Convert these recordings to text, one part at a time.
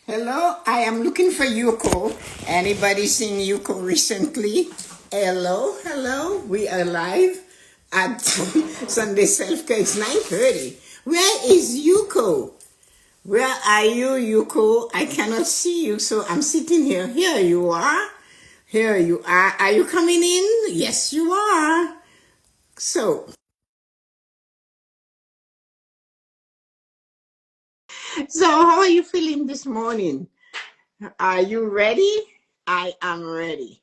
Hello, I am looking for Yuko. Anybody seen Yuko recently? Hello, we are live at Sunday Self Care. It's 9:30. Where is Yuko? Where are you, Yuko? I cannot see you, so I'm sitting here. Here you are. Here you are. Are you coming in? Yes, you are. So how are you feeling this morning? Are you ready? I am ready.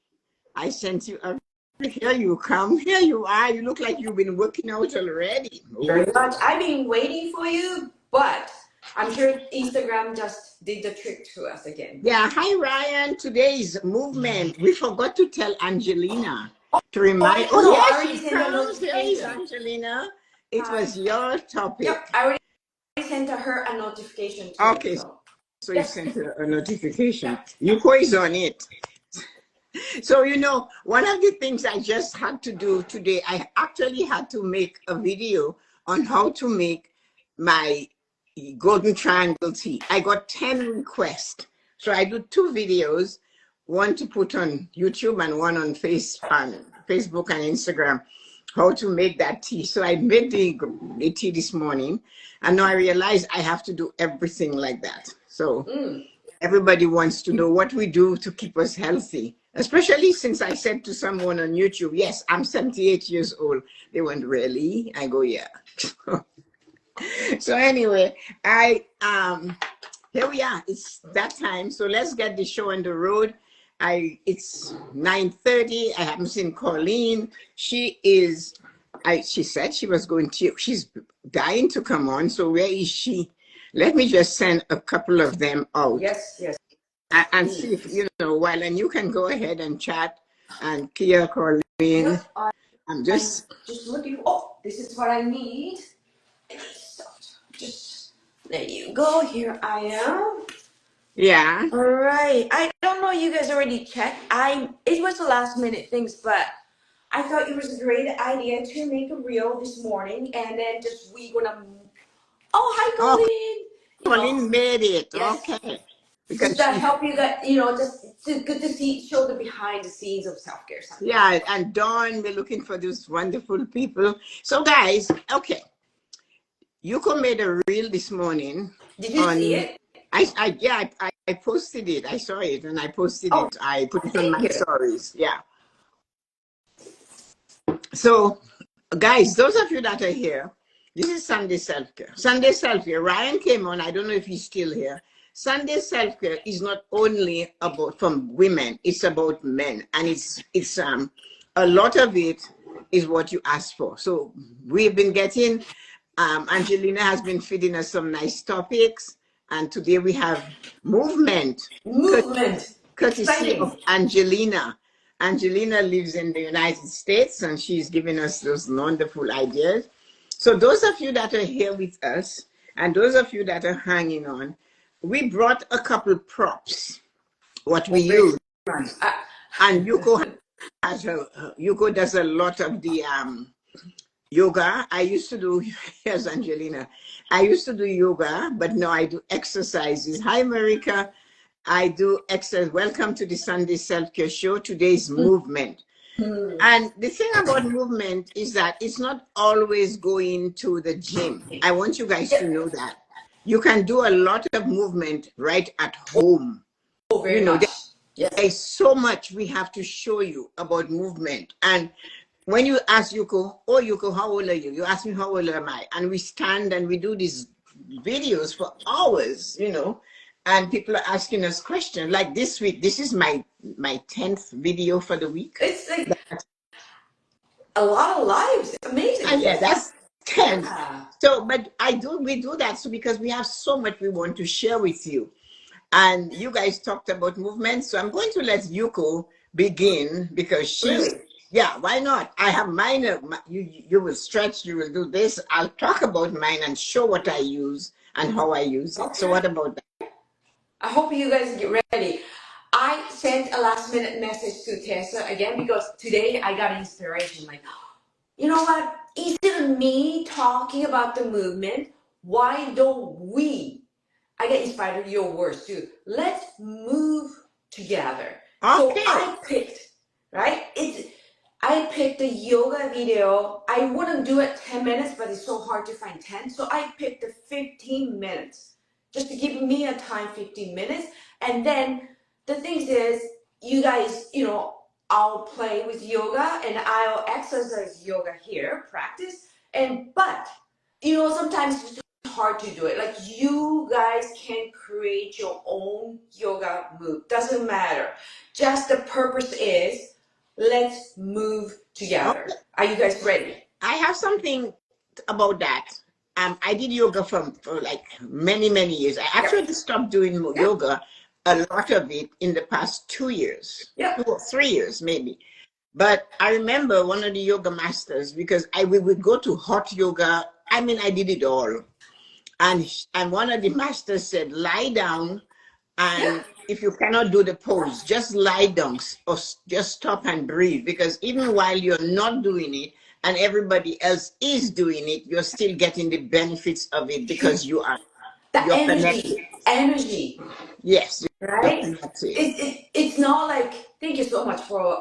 I sent you a. Here you come. Here you are. You look like you've been working out already. Very Oh. much. I've been waiting for you, but I'm sure Instagram just did the trick to us again. Yeah. Hi, Ryan. Today's movement. We forgot to tell Angelina to remind. Oh Oh, no, I here already she sent a comes. Here is notification. Angelina. It Hi. was your topic. Yep, I already sent her a notification too. Okay. So So you yes, sent her a notification. yep. Yuko is on it. So, one of the things I just had to do today, I actually had to make a video on how to make my golden triangle tea. I got 10 requests. So I do two videos, one to put on YouTube and one on Facebook and Instagram, how to make that tea. So I made the tea this morning, and now I realize I have to do everything like that. So everybody wants to know what we do to keep us healthy, especially since I said to someone on YouTube, yes, I'm 78 years old. They went, really? I go, yeah. So anyway, I here we are. It's that time. So let's get the show on the road. It's 9:30. I haven't seen Colleen. She said she was going to, she's dying to come on. So where is she? Let me just send a couple of them out. Yes. And see if while, and you can go ahead and chat, and Kia, Colleen. Yep. I'm I'm just just looking. Oh, this is what I need. Just there you go. Here I am. yeah. All right. I don't know. You guys already checked. It was the last minute things, but I thought it was a great idea to make a reel this morning, and then just we gonna. Oh, hi, Oh, Colleen. Colleen made it. Yes, Okay, just because to she, help you that just it's good to see show the behind the scenes of self care Sunday. yeah, and Dawn, we're looking for those wonderful people. So guys, okay, Yuko made a reel this morning Did you see on. it? I posted it. I saw it and I posted Oh, it. I put it on thank my you. stories. Yeah. So, guys, those of you that are here, this is Sunday Self Care. Sunday Self Care. Ryan came on. I don't know if he's still here. Sunday Self Care is not only about from women; it's about men, and it's a lot of it is what you ask for. So we've been getting. Angelina has been feeding us some nice topics, and today we have movement Movement. courtesy Exciting. of Angelina. Angelina lives in the United States and she's giving us those wonderful ideas. So, those of you that are here with us and those of you that are hanging on, we brought a couple props, what we Oh, very use. nice. And Yuko does a lot of the yoga. I used to do, here's Angelina. I used to do yoga, but now I do exercises. Hi, Marika. I do exercise. Welcome to the Sunday Self Care Show. Today's movement. And the thing about movement is that it's not always going to the gym. I want you guys to know that. You can do a lot of movement right at home. Oh, You very know, much. Yes. there's so much we have to show you about movement. And when you ask Yuko, oh, Yuko, how old are you? You ask me, how old am I? And we stand and we do these videos for hours, and people are asking us questions. Like this week, this is my 10th video for the week. It's like a lot of lives. Amazing. And yeah, that's 10. Yeah. So, but we do that so because we have so much we want to share with you. And you guys talked about movement, so I'm going to let Yuko begin because Really? yeah, why not? I have mine. You will stretch, you will do this. I'll talk about mine and show what I use and how I use it. So Okay. what about that? I hope you guys get ready. I sent a last minute message to Tessa again because today I got inspiration. Like, you know what? Instead of me talking about the movement, why don't we I get inspired of your words too. Let's move together. So Okay. I picked, right? I picked a yoga video. I wouldn't do it 10 minutes, but it's so hard to find 10. So I picked the 15 minutes. Just to give me a time, 15 minutes. And then the thing is, you guys, I'll play with yoga and I'll exercise yoga here, practice. But sometimes it's hard to do it. Like, you guys can create your own yoga move. Doesn't matter. Just the purpose is, let's move together. Okay. Are you guys ready? I have something about that. I did yoga for like many, many years. I actually stopped doing yoga, a lot of it, in the past 2 years, 2 or 3 years maybe. But I remember one of the yoga masters, because we would go to hot yoga. I mean, I did it all. And one of the masters said, lie down, and if you cannot do the pose, just lie down or just stop and breathe. Because even while you're not doing it and everybody else is doing it, you're still getting the benefits of it because you're connected. Energy. Yes, right? It's not like, thank you so much for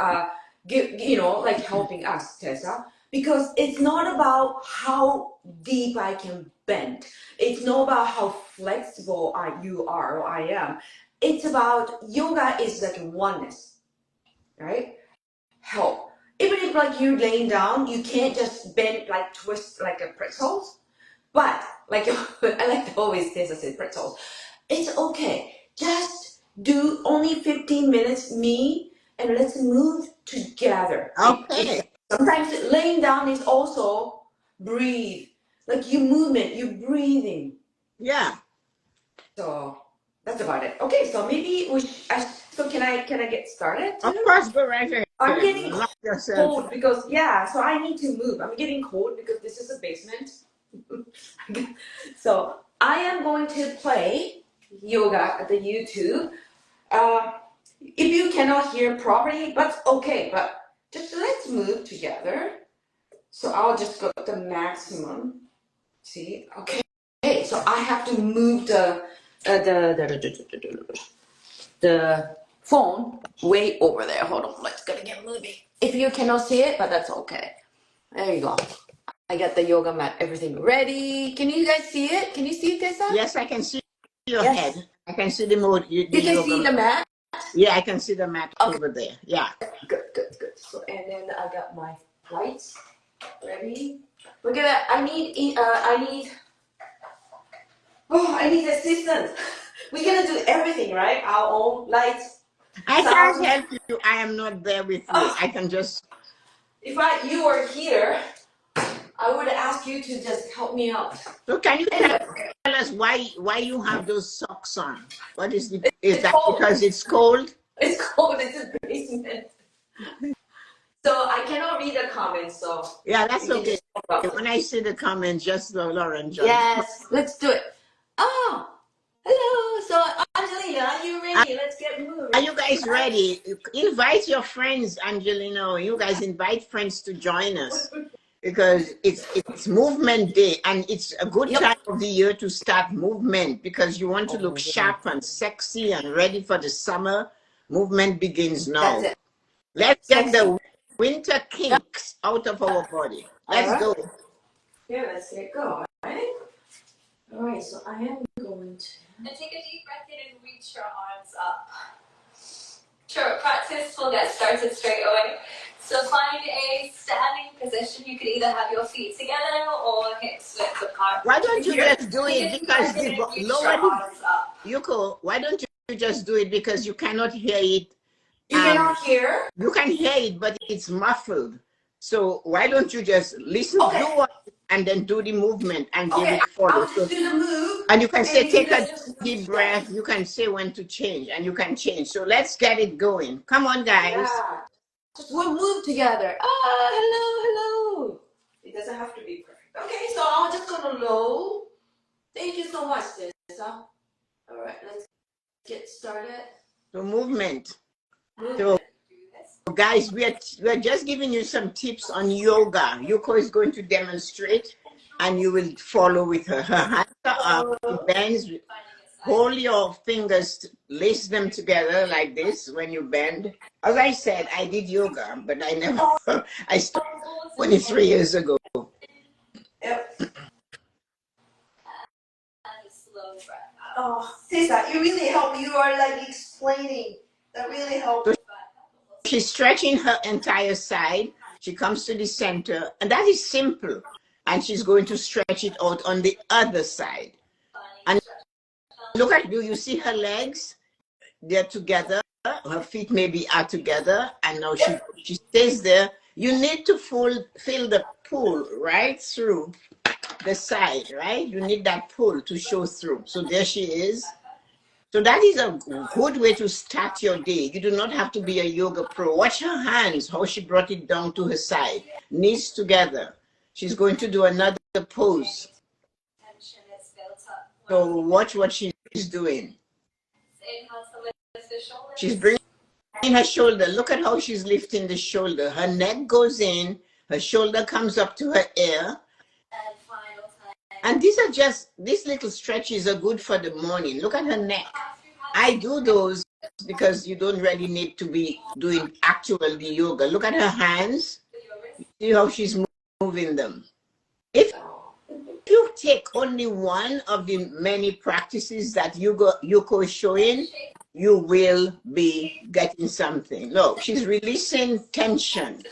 like helping us, Tessa, because it's not about how deep I can bend. It's not about how flexible you are or I am. It's about, yoga is like oneness, right? Help. Even if like you're laying down, you can't just bend, like twist like a pretzel. But like I like to always Tessa say pretzels. It's okay. Just do only 15 minutes, me, and let's move together. Okay. Sometimes laying down is also breathe. Like your movement, you're breathing. Yeah. So that's about it. Okay, so maybe so can I get started too? Of course, go right ahead. I'm getting Lock yourself. cold because so I need to move. I'm getting cold because this is a basement. So I am going to play yoga at the YouTube. If you cannot hear properly, that's okay. But just let's move together. So I'll just go to the maximum. See, okay. Okay, so I have to move the phone way over there. Hold on, let's get moving. If you cannot see it, but that's okay. There you go. I got the yoga mat, everything ready. Can you guys see it? Can you see it, Tessa? Yes, I can see your head. I can see the You can see the mat? Yeah, I can see the mat over there. Yeah. Good. So, and then I got my lights ready. Look at that. I need assistance. We're gonna do everything, right? Our own lights. I can't help you. I am not there with you. I can just. If you were here, I would ask you to just help me out. So can you tell us why you have those socks on? What is that cold. Because it's cold? It's cold. It's a basement. So I cannot read the comments. So yeah, that's okay. When I see the comments, just Lauren. John. Yes, let's do it. Oh, hello. So Angelina, are you ready? Let's get moving. Are you guys ready? Invite your friends, Angelina. You guys invite friends to join us. Because it's movement day, and it's a good time of the year to start movement, because you want to look sharp and sexy and ready for the summer. Movement begins now. That's it. Let's get the winter kinks out of our body. Let's go. Yeah, let's get going. All right, so I am going to. And take a deep breath in and reach your arms up. Short practice, we'll get started straight away. So find a standing position. You could either have your feet together or hips width apart. Why don't you just do it? Because Yuko, why don't you just do it? Because you cannot hear it. You cannot hear? You can hear it, but it's muffled. So why don't you just listen, do it, and then do the movement and give it follow. I'll just do the move. And you can say, take a deep breath. You can say when to change, and you can change. So let's get it going. Come on, guys. Yeah. We'll move together. Hello. It doesn't have to be perfect. Okay, so I'm just gonna low. Thank you so much, Tessa. All right, let's get started. So movement. So guys, we're just giving you some tips on yoga. Yuko is going to demonstrate, and you will follow with her. Her hands are up, she bends, hold your fingers, lace them together like this when you bend. As I said, I did yoga, but I never, I stopped 23 years ago. Yep. And a slow breath out. Oh, Tessa, you really help. You are like explaining. That really helped. So she's stretching her entire side. She comes to the center, and that is simple. And she's going to stretch it out on the other side. And look at, do you see her legs? They're together. Her feet maybe are together. And now she stays there. You need to feel the pull right through the side, right? You need that pull to show through. So there she is. So that is a good way to start your day. You do not have to be a yoga pro. Watch her hands, how she brought it down to her side. Knees together. She's going to do another pose. So watch what she's doing. She's bringing her shoulder. Look at how she's lifting the shoulder. Her neck goes in. Her shoulder comes up to her ear. And these little stretches are good for the morning. Look at her neck. I do those because you don't really need to be doing actual yoga. Look at her hands. See how she's moving them. If you take only one of the many practices that Yuko is showing, you will be getting something. No, she's releasing tension.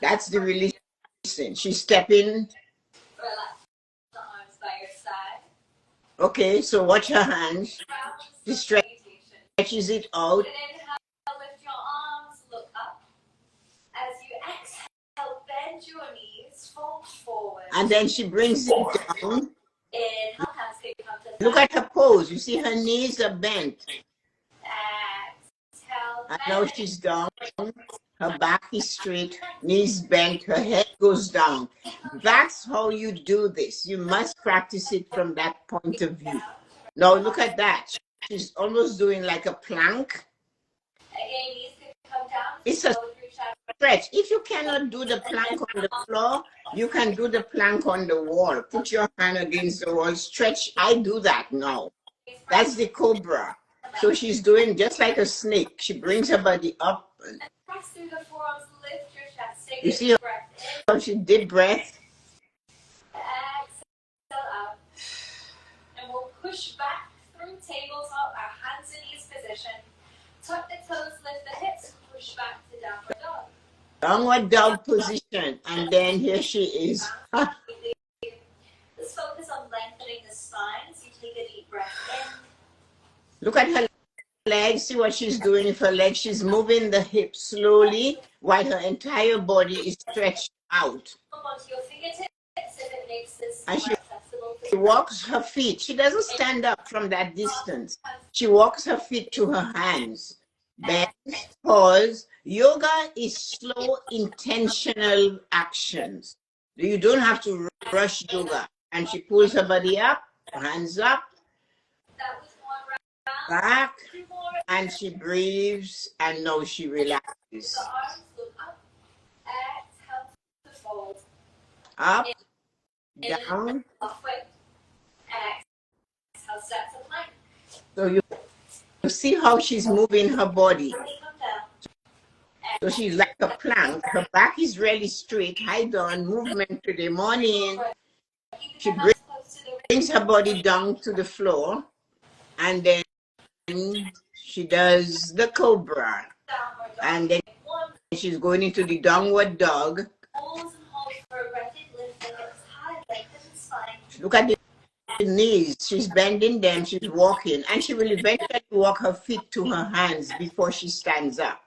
That's the releasing. She's stepping. Okay, so watch her hands. She stretches it out. Lift your arms, look up. As you exhale, bend your knees, fold forward. And then she brings it down. Inhale, hands can come to the Look at her pose. You see her knees are bent. exhale. And now she's down. Her back is straight, knees bent, her head goes down. That's how you do this. You must practice it from that point of view. Now look at that. She's almost doing like a plank. Again, knees can come down. It's a stretch. If you cannot do the plank on the floor, you can do the plank on the wall. Put your hand against the wall, stretch. I do that now. That's the cobra. So she's doing just like a snake. She brings her body up. Press through the forearms, lift your chest. Take You a see deep breath in. how she did breath? Exhale out. And we'll push back through tabletop, our hands and knees position. Tuck the toes, lift the hips, push back to downward dog. Downward dog position. And then here she is. Let's focus on lengthening the spine. So you take a deep breath in. Look at her legs. See what she's doing with her legs. She's moving the hips slowly while her entire body is stretched out. Come onto your fingertips if it makes this And more accessible. she walks her feet. She doesn't stand up from that distance. She walks her feet to her hands. Bend, pause. Yoga is slow, intentional actions. You don't have to rush yoga. And she pulls her body up, hands up, That was one round. back, Two more. and she breathes, and now she relaxes. The arms look up. Exhale to fold. Up, down. Halfway. Exhale, step to plank. So you see how she's moving her body. Come down. So she's like a plank. Her back is really straight, high down, movement to the morning. She brings her body down to the floor, and then she does the cobra. And then she's going into the downward dog. Pause and hold for a breath in. Lift the hips high, lengthen the spine. Look at the knees. She's bending them. She's walking. And she will eventually walk her feet to her hands before she stands up.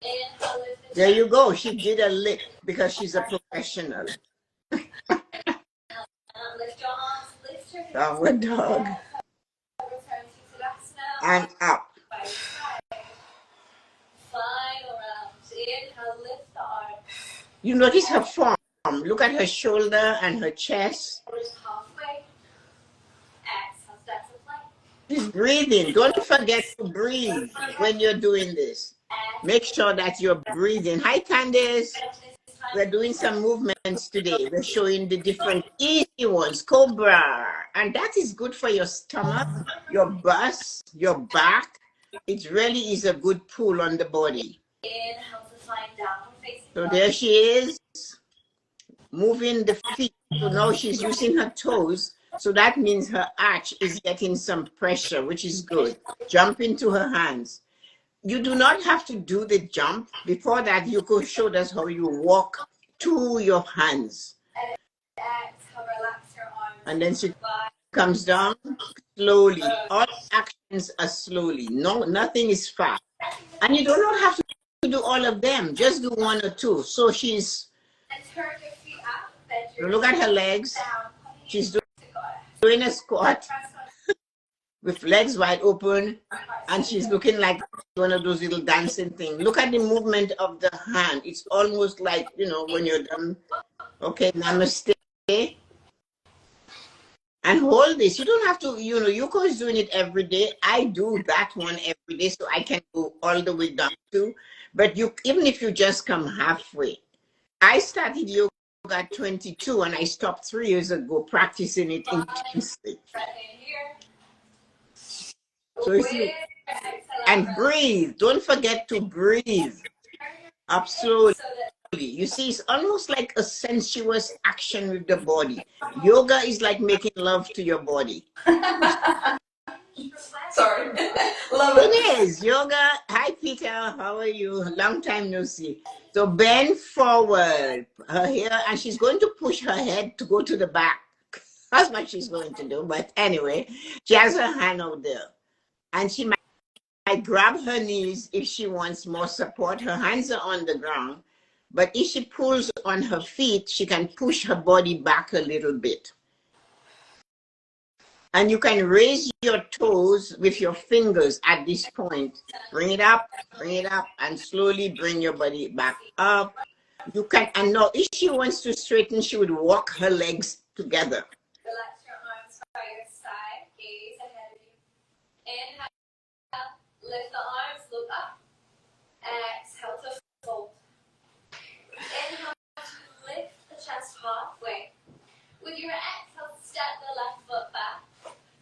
Inhale, lift the There you go. She did a lick because she's a professional. lift your arms, lift your hips. Downward dog. Return to Tadasana. And up. By side. Final round. Inhale, lift the arms. You notice her form. Look at her shoulder and her chest. Shoulders halfway. Exhale, step to plank. She's breathing. Don't forget to breathe when you're doing this. Make sure that you're breathing. Hi, Candice. We're doing some movements today. We're showing the different easy ones. Cobra And that is good for your stomach, your bust, your back. It really is a good pull on the body. Inhale to find downward facing So dog. there she is, moving the feet. So now she's using her toes. So that means her arch is getting some pressure, which is good. Jump into her hands. You do not have to do the jump. Before that, you could show us how you walk to your hands. Exhale, relax your arms. And then she comes down slowly. All actions are slowly. No, nothing is fast. And you do not have to do all of them. Just do one or two. So she's, And turn your feet up. Bend your look at her legs. down. She's doing a squat with legs wide open. And she's looking like one of those little dancing things. Look at the movement of the hand. It's almost like, you know, when you're done. Okay, namaste. And hold this. You don't have to, you know, Yuko is doing it every day. I do that one every day, so I can go all the way down to. But you, even if you just come halfway. I started yoga at 22 and I stopped 3 years ago practicing it intensely. So you see, and breathe. Don't forget to breathe up slowly. You see, it's almost like a sensuous action with the body. Yoga is like making love to your body. Sorry. Love it. It is. Yoga. Hi, Peter. How are you? Long time no see. So bend forward, her hair, and she's going to push her head to go to the back. That's what she's going to do. But anyway, she has her hand out there. And she might grab her knees if she wants more support. Her hands are on the ground. But if she pulls on her feet, she can push her body back a little bit. And you can raise your toes with your fingers at this point. Bring it up, and slowly bring your body back up. You can, and now if she wants to straighten, she would walk her legs together. Relax your arms by your side, gaze ahead of you. Inhale, lift the arms, look up. Exhale to fold. Inhale to lift the chest halfway. With your exhale, step the left foot back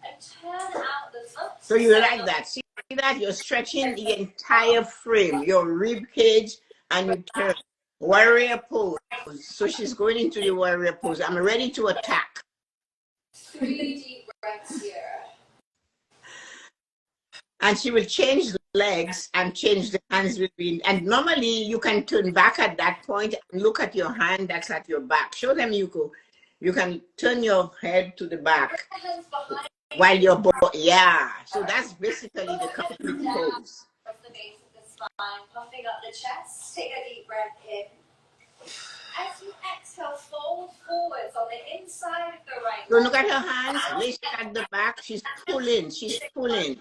and turn out the foot. So you like that. See that? You're stretching the entire frame, your rib cage, and you turn. Warrior pose. So she's going into the warrior pose. I'm ready to attack. 3 deep breaths here. And she will change the legs and change the hands between. And normally you can turn back at that point and look at your hand that's at your back. Show them, Yuko. You can turn your head to the back while your body, yeah. So that's basically the complete pose. The base of the spine, puffing up the chest. Take a deep breath in. As you exhale, fold forwards on the inside of the right. So look at her hands, lace at the back. She's pulling.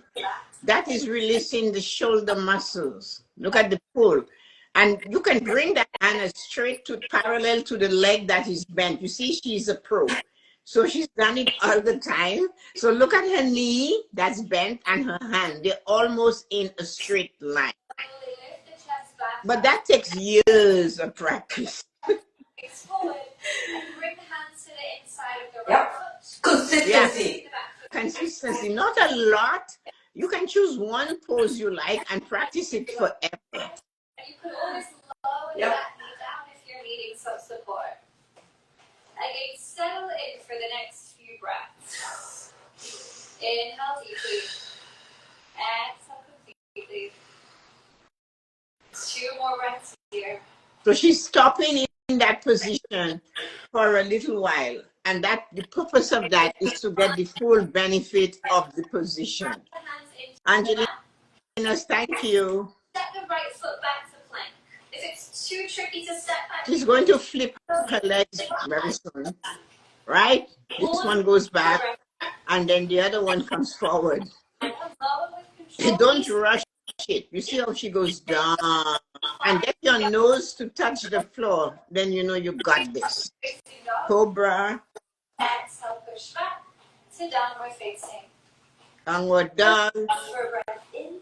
That is releasing the shoulder muscles. Look at the pull. And you can bring that hand as straight to parallel to the leg that is bent. You see, she's a pro. So she's done it all the time. So look at her knee that's bent and her hand. They're almost in a straight line. But that takes years of practice. Forward and bring the hands to the inside of the right foot. Consistency. Consistency, not a lot. You can choose one pose you like and practice it forever. And you could always lower that knee down if you're needing some support. Again, settle in for the next few breaths. Inhale deeply. Exhale completely. 2 more breaths here. So she's stopping in that position for a little while. And that the purpose of that is to get the full benefit of the position. Angelina, thank you. Step the right foot back to plank. If it's too tricky to step back, She's going to flip her legs very soon. Right? This one goes back and then the other one comes forward. Don't rush it. You see how she goes down. And get your nose to touch the floor. Then you know you got this. Cobra. Exhale, push back to downward facing. Downward dog. Breath in.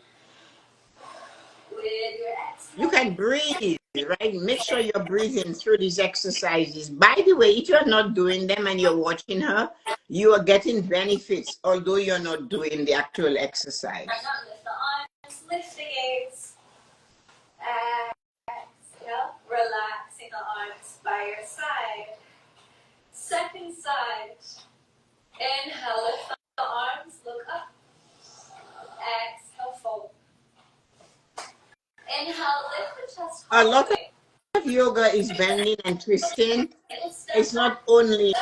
With your exhale. You can breathe. right? Make sure you're breathing through these exercises. By the way, if you're not doing them and you're watching her, you are getting benefits, although you're not doing the actual exercise. Right now, lift the arms, lift the gaze. Exhale, relaxing the arms by your side. Second side. Inhale, lift the arms, look up. Exhale, fold. Inhale, lift the chest A lot halfway. of yoga is bending and twisting. It's not only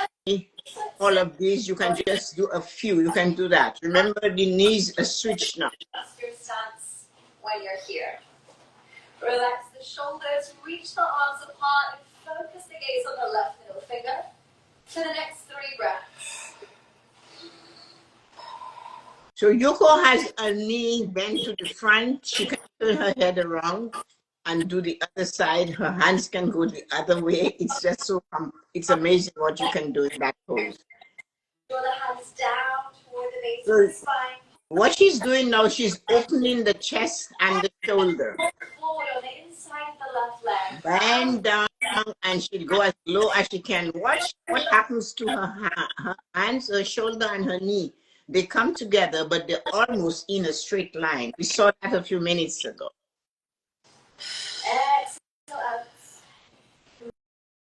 all of these. You can just do a few. You can do that. Remember, the knees are switched now. Adjust your stance when you're here. Relax the shoulders, reach the arms apart, and focus the gaze on the left middle finger for the next 3 breaths. So Yoko has a knee bent to the front. She can turn her head around and do the other side. Her hands can go the other way. It's just so, it's amazing what you can do in that pose. Draw the hands down toward the base So of the spine. what she's doing now, she's opening the chest and the shoulder. Forward on the inside of the left leg. Bend down and she'll go as low as she can. Watch what happens to her hands, her shoulder, and her knee. They come together, but they're almost in a straight line. We saw that a few minutes ago. Exhale out.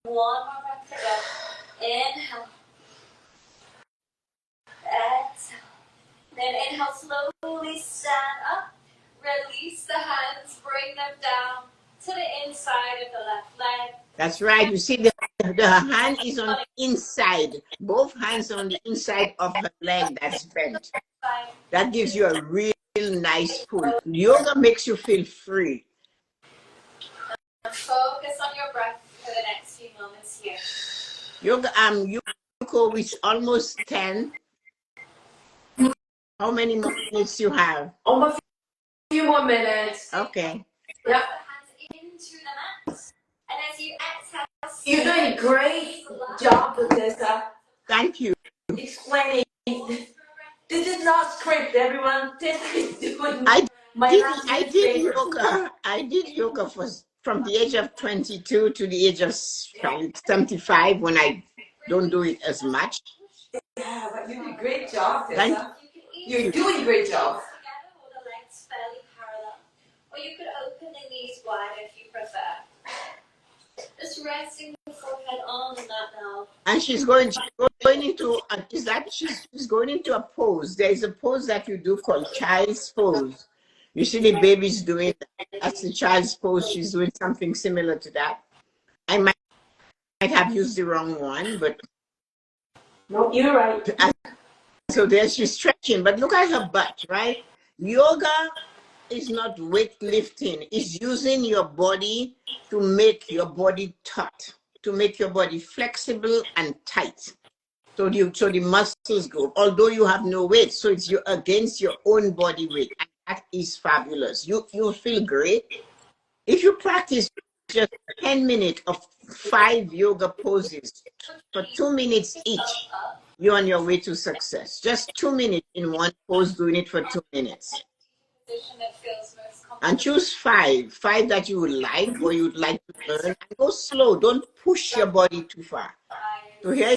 One more breath to go. Inhale. Exhale. Then inhale, slowly stand up. Release the hands, bring them down to the inside of the left leg. That's right. You see, the hand is on the inside. Both hands on the inside of her leg that's bent. That gives you a real nice pull. Yoga makes you feel free. Focus on your breath for the next few moments here. Yoga, Yoko, it's almost 10. How many more minutes you have? A few more minutes. Okay. Yep. The hands into the mat. And as you exhale, You're doing a great job, Tessa. Thank you. Explaining. This is not script, everyone. Tessa is doing I last did yoga. I did yoga from the age of 22 to the age of 75 when I don't do it as much. Yeah, but you did a great job, Thank Tessa. You're doing a great job. together or the legs fairly parallel. Or you could open the knees wide if you prefer. Just resting the forehead on the mat now. And she's going into she's going into a pose. There is a pose that you do called child's pose. Usually babies doing that. That's the child's pose. She's doing something similar to that. I might have used the wrong one, but No, you're right. so there she's stretching. But look at her butt, right? Yoga is not weightlifting. It's using your body to make your body taut, to make your body flexible and tight. So the muscles go, although you have no weight, so it's against your own body weight. And that is fabulous. You'll feel great. If you practice just 10 minutes of 5 yoga poses for 2 minutes each, you're on your way to success. Just 2 minutes in one pose, doing it for 2 minutes. That feels most comfortable. And choose 5 that you would like or you'd like to learn. And go slow. Don't push your body too far. So here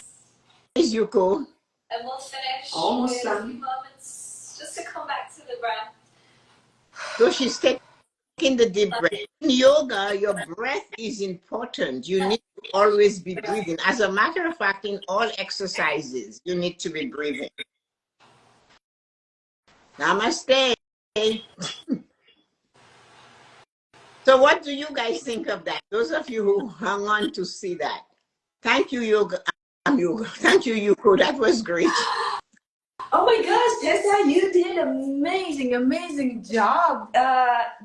is Yuko. And we'll finish Almost with done. a few moments just to come back to the breath. So she's taking the deep breath. In yoga, your breath is important. You need to always be breathing. As a matter of fact, in all exercises, you need to be breathing. Namaste. So what do you guys think of that? Those of you who hung on to see that. Thank you, Yoga. Thank you, Yuko. That was great. Oh my gosh, Tessa, you did amazing job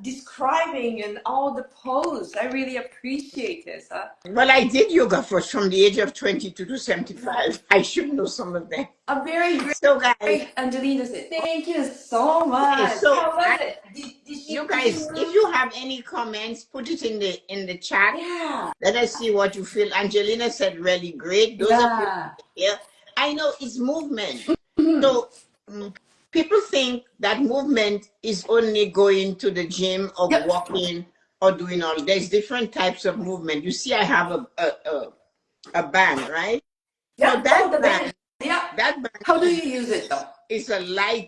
describing and all the pose. I really appreciate this. Well, I did yoga from the age of 22 to 75. I should know some of them. A very So guys, great Angelina said, thank you so much. Okay, so how was it? Did you guys, if you have any comments, put it in the chat. Yeah. Let us see what you feel. Angelina said really great. Those of you here, I know it's movement. So people think that movement is only going to the gym or walking or doing all. There's different types of movement. You see, I have a band, right? Yeah. So that Oh, the band, band. Yeah. that band How do you use it though? is a light,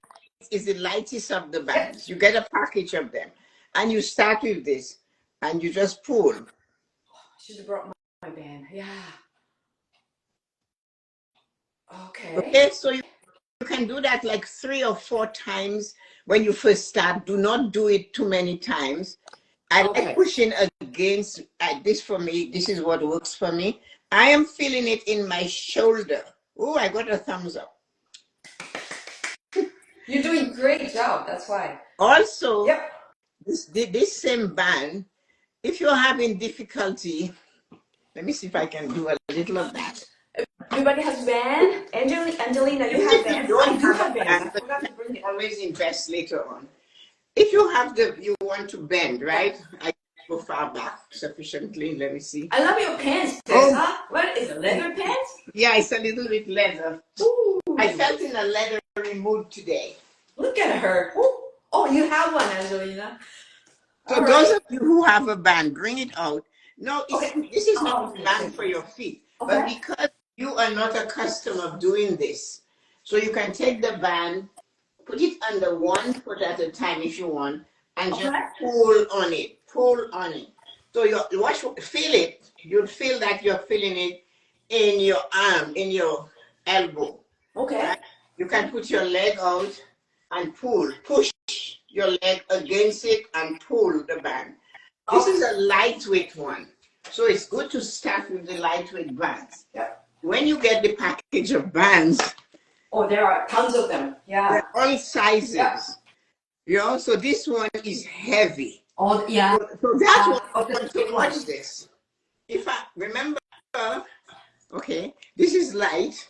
is the lightest of the Yeah. bands. You get a package of them, and you start with this, and you just pull. I should have brought my band. Yeah. Okay. Okay, so you can do that like 3 or 4 times when you first start. Do not do it too many times. I like pushing against this for me. This is what works for me. I am feeling it in my shoulder. Oh, I got a thumbs up. You're doing great job. That's why. Also, Yep. this same band, if you're having difficulty, let me see if I can do a little of that. Everybody has band. Angelina, you Even have if you bands. don't I do have have a bands. band, I but forgot you to bring it. can always invest later on. If you have you want to bend, right? I go far back sufficiently. Let me see. I love your pants, Oh, Tessa. What is it? Leather pants? yeah, it's a little bit leather. Ooh. I felt in a leathery mood today. Look at her. Ooh. Oh, you have one, Angelina. So those of you who have a band, bring it out. No, this is not a band for your feet, but because you are not accustomed of doing this, so you can take the band, put it under one foot at a time if you want, and just pull on it, pull on it. So feel it. You'll feel that you're feeling it in your arm, in your elbow. Okay. Right? You can put your leg out and push your leg against it and pull the band. This is a lightweight one. So it's good to start with the lightweight bands. Yeah. When you get the package of bands, oh, there are tons of them. Yeah. they're all sizes. Yeah. You know, so this one is heavy. Oh, yeah. So that's what, so watch this. If I remember, okay, this is light.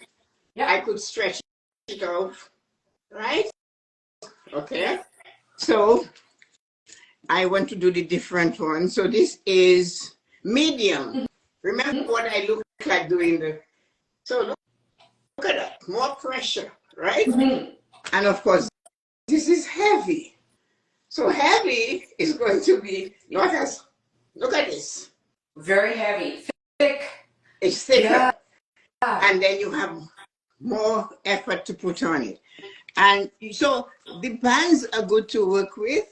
Yeah. I could stretch it out, right? Okay. So I want to do the different one. So this is medium. Remember what I look like doing the, so look at that, more pressure, right? And of course, this is heavy. So heavy is going to be not as, look at this. Very heavy, thick. It's thicker. Yeah. And then you have more effort to put on it. And so the bands are good to work with.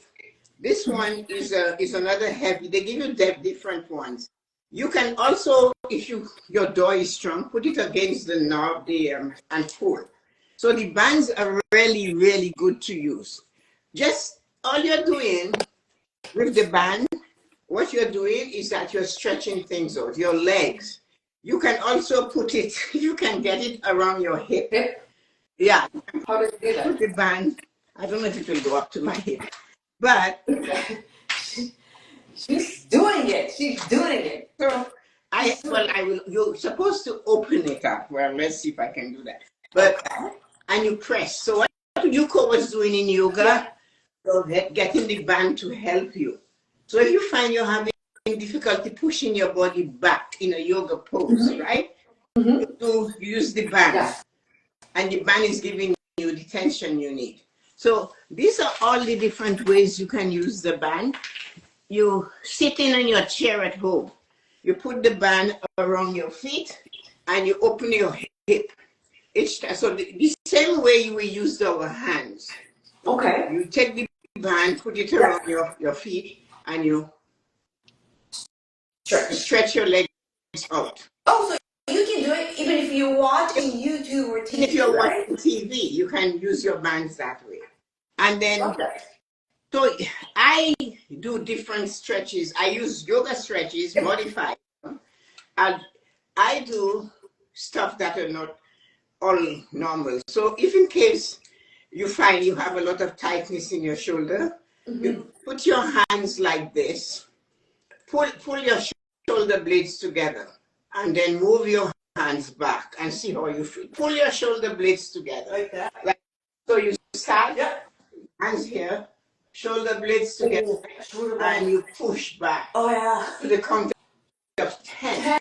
This one is another heavy. They give you different ones. You can also, if your door is strong, put it against the knob and pull. So the bands are really, really good to use. Just all you're doing with the band, what you're doing is that you're stretching things out, your legs. You can also put it, you can get it around your hip. Yeah. How do you do that? Put the band, I don't know if it will go up to my hip, but she's doing it. She's doing it. So you're supposed to open it up. Well, let's see if I can do that. But, and you press. So what Yuko was doing in yoga, so getting the band to help you. So if you find you're having difficulty pushing your body back in a yoga pose, right? You use the band, and the band is giving you the tension you need. So these are all the different ways you can use the band. You sitting on your chair at home. You put the band around your feet and you open your hip. So the same way you will use our hands. Okay. You take the band, put it around your feet, and you stretch your legs out. Oh, so you can do it even if you're watching YouTube or TV, if you're watching TV, you can use your bands that way. And then, so I do different stretches. I use yoga stretches, modified. And I do stuff that are not all normal. So if in case you find you have a lot of tightness in your shoulder, you put your hands like this, pull your shoulder blades together, and then move your hands back and see how you feel. Pull your shoulder blades together. Like that. So you start, hands here, shoulder blades together, and you push back. Oh, yeah. To the count of 10.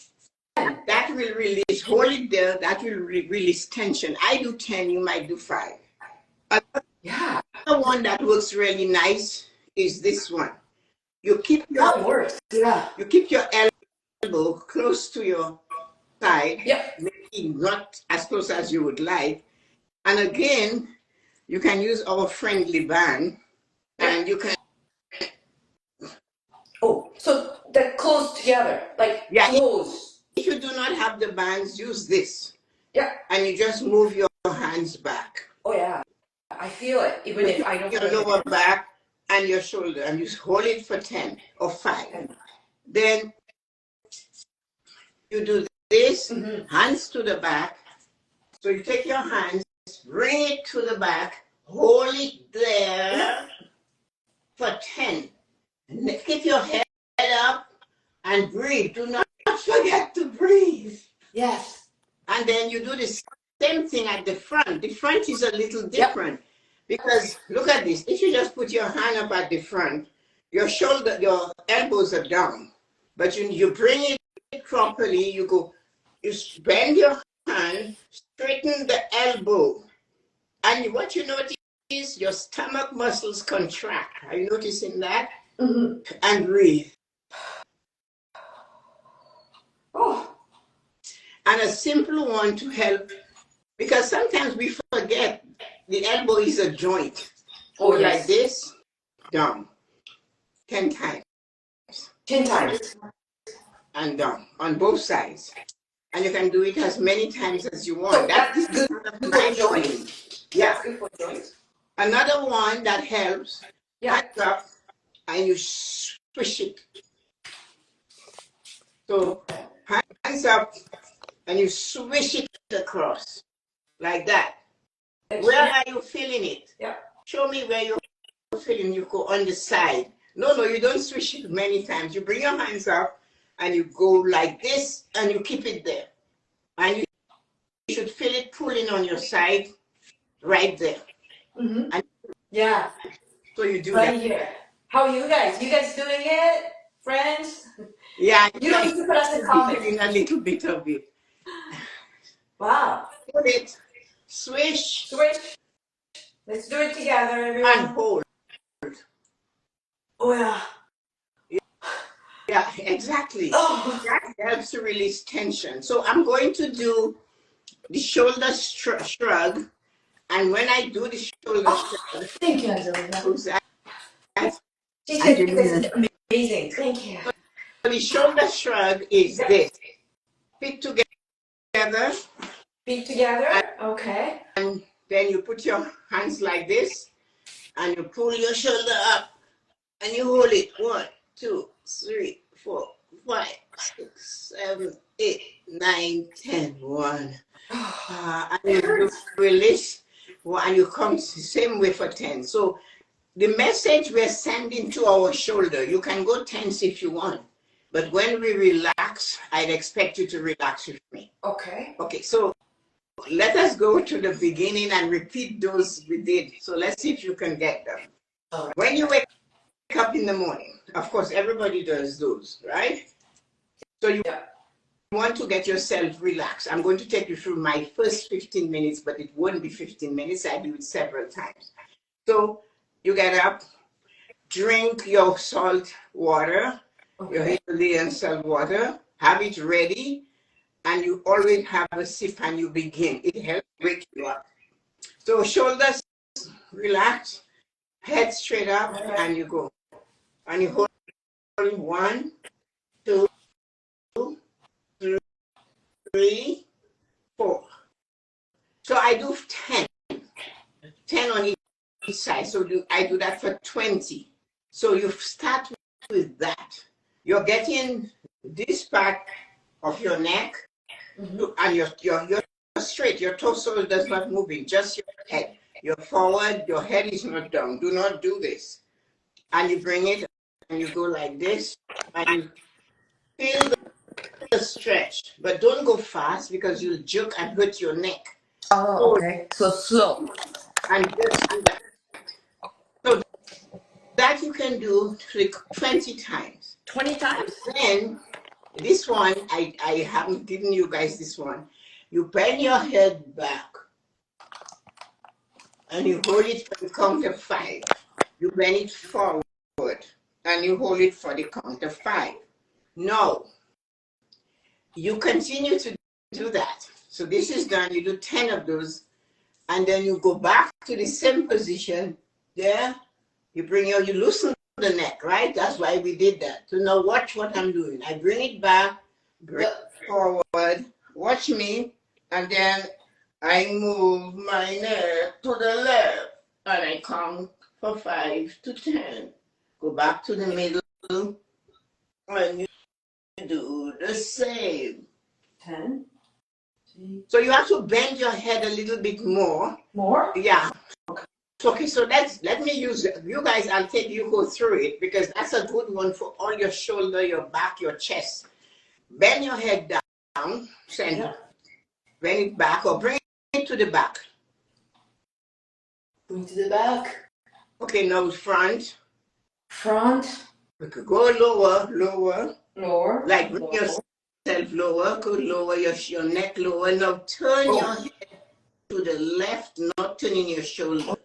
That will release, hold it there, that will release tension. I do 10, you might do 5. The one that works really nice is this one. You keep your That works. Yeah. you keep your elbow close to your side, Yep. maybe not as close as you would like. And again, you can use our friendly band, and you can. Oh, so they're close together, like Yeah, close. if you do not have the bands, use this. Yeah. And you just move your hands back. Oh yeah. I feel it, even if I don't Your have any lower hands. back and your shoulder, and you hold it for 10 or 5. Then you do this, hands to the back. So you take your hands, bring it to the back, hold it there for 10. Keep your head up and breathe. Do not forget to breathe. Yes. And then you do the same thing at the front. The front is a little different because look at this. If you just put your hand up at the front, your shoulder, your elbows are down. But you bring it properly, you bend your hand, straighten the elbow. And what you notice is your stomach muscles contract. Are you noticing that? And breathe. Oh. And a simple one to help, because sometimes we forget the elbow is a joint. Oh, yes. Like this, down. 10 times. 10 times. And down on both sides. And you can do it as many times as you want. So that's good for joints. Yeah. That's good for joints. Another one that helps, hands up and you swish it. So hands up and you swish it across like that. Where are you feeling it? Yeah. Show me where you're feeling. You go on the side. No, you don't swish it many times. You bring your hands up and you go like this and you keep it there. And you should feel it pulling on your side right there. And Yeah. so you do right that. Here. How are you guys? You guys doing it? Friends? Yeah. You don't need to put us in comments. Feeling a little bit of it. Wow. Put it. Swish. Swish. Let's do it together, everyone. And hold. Oh, yeah. Yeah, exactly. Oh. That helps to release tension. So I'm going to do the shoulder shrug. And when I do the shoulder shrug, Thank you, Angelina. She said Angelina. this is amazing. Thank you. So the shoulder shrug is this. Feet together. Feet together. Okay. And then you put your hands like this. And you pull your shoulder up. And you hold it. 1, 2, 3, 4, 5, 6, 7, 8, 9, 10. 1. And you release. And you come the same way for 10. So the message we're sending to our shoulder, you can go tense if you want. But when we relax, I'd expect you to relax with me. Okay. Okay, so let us go to the beginning and repeat those we did. So let's see if you can get them. All right. When you wake up in the morning, of course, everybody does those, right? So you want to get yourself relaxed. I'm going to take you through my first 15 minutes, but it won't be 15 minutes. I do it several times. So you get up, drink your salt water, your Himalayan salt water, have it ready, and you always have a sip and you begin. It helps wake you up. So shoulders relax, head straight up, and you go. And you hold 1, 2, 3, 4. So I do 10 on each side. So I do that for 20. So you start with that. You're getting this part of your neck, and you're straight. Your torso does not move in, just your head. You're forward, your head is not down. Do not do this. And you bring it, and you go like this, and you feel the stretch. But don't go fast because you'll jerk and hurt your neck. Oh, okay. So slow. And just do that. So that you can do like 20 times. 20 times? Then this one, I haven't given you guys this one. You bend your head back and you hold it and count to 5. You bend it forward and you hold it for the count of 5. Now, you continue to do that. So this is done, you do 10 of those, and then you go back to the same position there. You loosen the neck, right? That's why we did that. So now watch what I'm doing. I bring it back, bring it forward, watch me, and then I move my neck to the left, and I count for 5 to 10. Go back to the middle, and you do the same. 10. So you have to bend your head a little bit more. More? Yeah. Okay, so let me use, you guys, I'll take you go through it because that's a good one for all your shoulder, your back, your chest. Bend your head down, center. Yeah. Bring it back or bring it to the back. Bring it to the back. Okay, now front. Front. We could go lower, lower. Lower. Like bring yourself lower, go lower, your neck lower. Now turn your head to the left, not turning your shoulder.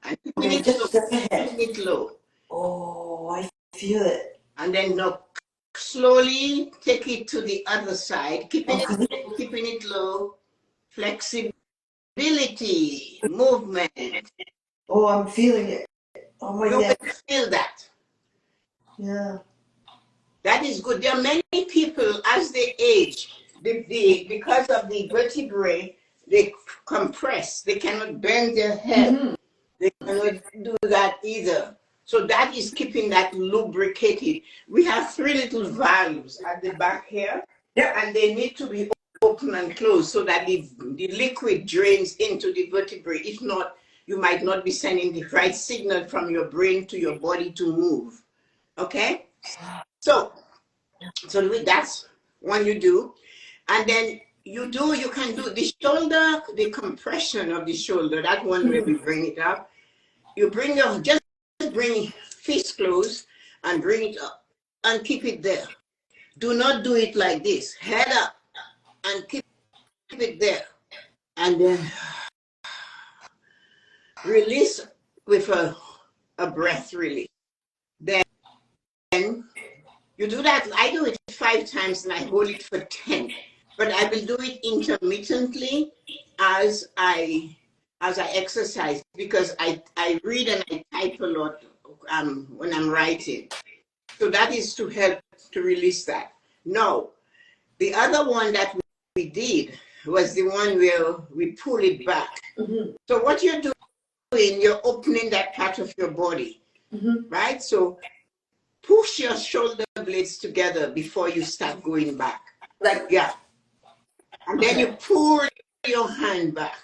And keeping it low. Oh, I feel it. And then now slowly take it to the other side, keeping it low. Flexibility, movement. Oh, I'm feeling it. Oh my God. You feel that. Yeah. That is good. There are many people as they age, because of the vertebrae, they compress. They cannot bend their head. Mm-hmm. They cannot do that either. So that is keeping that lubricated. We have 3 little valves at the back here, and they need to be open and closed so that the liquid drains into the vertebrae. If not, you might not be sending the right signal from your brain to your body to move. Okay? So that's one you do. And then you can do the shoulder, the compression of the shoulder. That one where we bring it up. You just bring fist close and bring it up and keep it there. Do not do it like this. Head up and keep it there. And then release with a breath release. Then you do that. I do it 5 times and I hold it for 10. But I will do it intermittently as I exercise because I read and I type a lot when I'm writing. So that is to help to release that. No, the other one that we did was the one where we pull it back. Mm-hmm. So what you're doing, you're opening that part of your body, right? So push your shoulder blades together before you start going back. Yeah. And then you pull your hand back.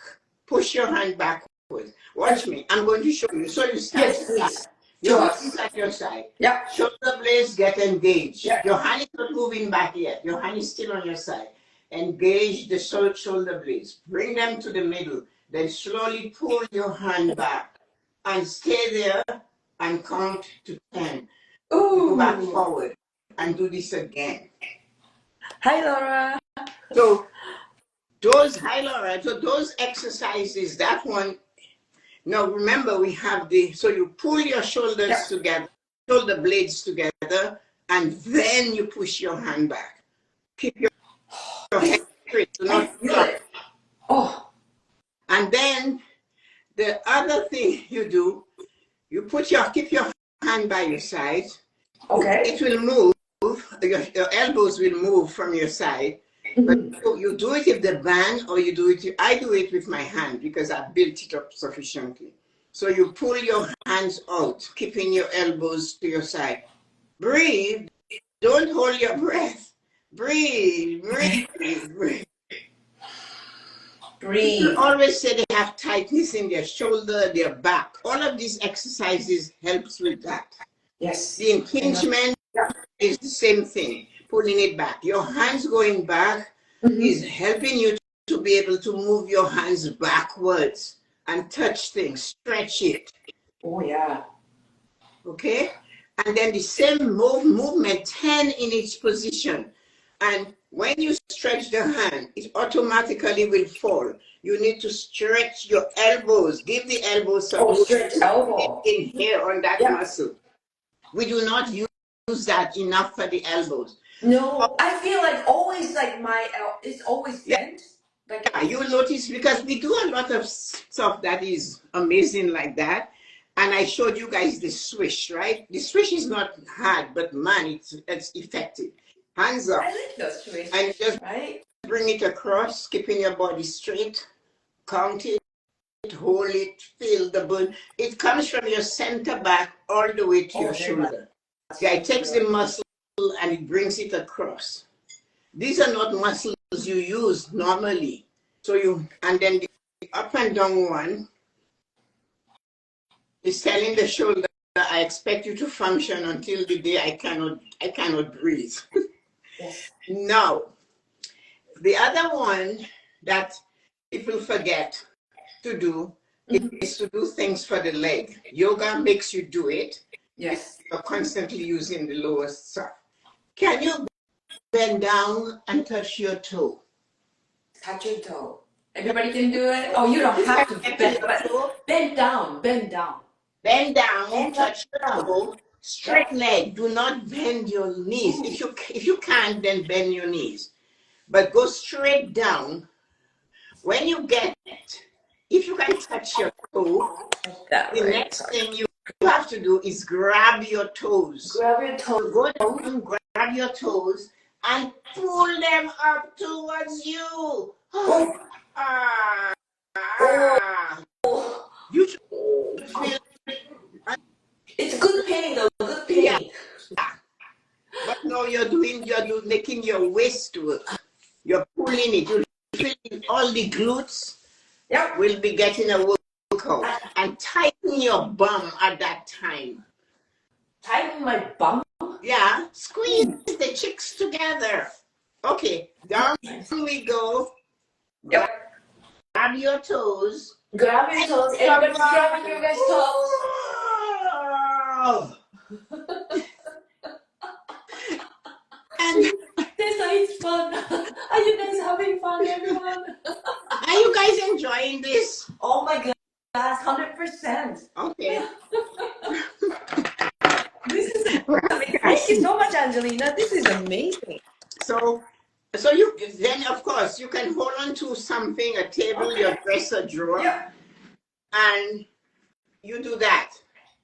Push your hand backwards. Watch me. I'm going to show you. So you start. Yes, please. Your hands at your side. Yeah. Shoulder blades get engaged. Yeah. Your hand is not moving back yet. Your hand is still on your side. Engage the shoulder blades. Bring them to the middle. Then slowly pull your hand back. And stay there and count to 10. Ooh. Go back forward. And do this again. Hi, Laura. So those exercises, that one, now remember we have so you pull your shoulders together, shoulder blades together, and then you push your hand back. Keep your head straight, do not stop. Oh. And then the other thing you do, you keep your hand by your side. Okay. It will move, your elbows will move from your side. But you do it with the band or I do it with my hand because I built it up sufficiently. So you pull your hands out, keeping your elbows to your side. Breathe. Don't hold your breath. Breathe, breathe, breathe. Breathe. People always say they have tightness in their shoulder, their back. All of these exercises helps with that. Yes. The impingement is the same thing. Pulling it back. Your hands going back is helping you to be able to move your hands backwards and touch things, stretch it. Oh, yeah. Okay? And then the same movement, 10 in each position. And when you stretch the hand, it automatically will fall. You need to stretch your elbows. Give the elbows some stretch elbow. In here on that muscle. We do not use that enough for the elbows. No, I feel like always like it's always bent. Like Yeah, you'll notice because we do a lot of stuff that is amazing like that. And I showed you guys the swish, right? The swish is not hard, but man, it's effective. Hands up. I like those swish, And just right? bring it across, keeping your body straight. Count it, hold it, feel the burn. It comes from your center back all the way to your shoulder. Yeah, it takes the muscle and it brings it across. These are not muscles you use normally. So and then the up and down one is telling the shoulder, I expect you to function until the day I cannot breathe. Yes. Now, the other one that people forget to do is to do things for the leg. Yoga makes you do it. Yes. You're constantly using the lower stuff. Can you bend down and touch your toe? Touch your toe. Everybody can do it. Oh, you don't have to bend, but bend down, bend down. Bend down, Bend touch down. your toe, straight leg. Do not bend your knees. If you can't, then bend your knees. But go straight down. When you if you can touch your toe, the next thing you have to do is grab your toes. Grab your toes. So go down, grab your toes, and pull them up towards you. You should feel it's good pain though, good pain. Yeah. But no, you're making your waist work. You're pulling it. You're feeling all the glutes. Yep. Will be getting a workout. And tighten your bum at that time. Tighten my bum? Yeah. Squeeze the cheeks together. Okay. Down we go. Yep. Grab your toes. Grab your toes. Everybody's grabbing your guys' toes. And Tessa, it's fun. Are you guys having fun, everyone? Are you guys enjoying this? Oh my god, 100%. Okay. This is amazing. Thank you so much, Angelina. This is amazing. So you then of course you can hold on to something, a table, your dresser drawer, and you do that.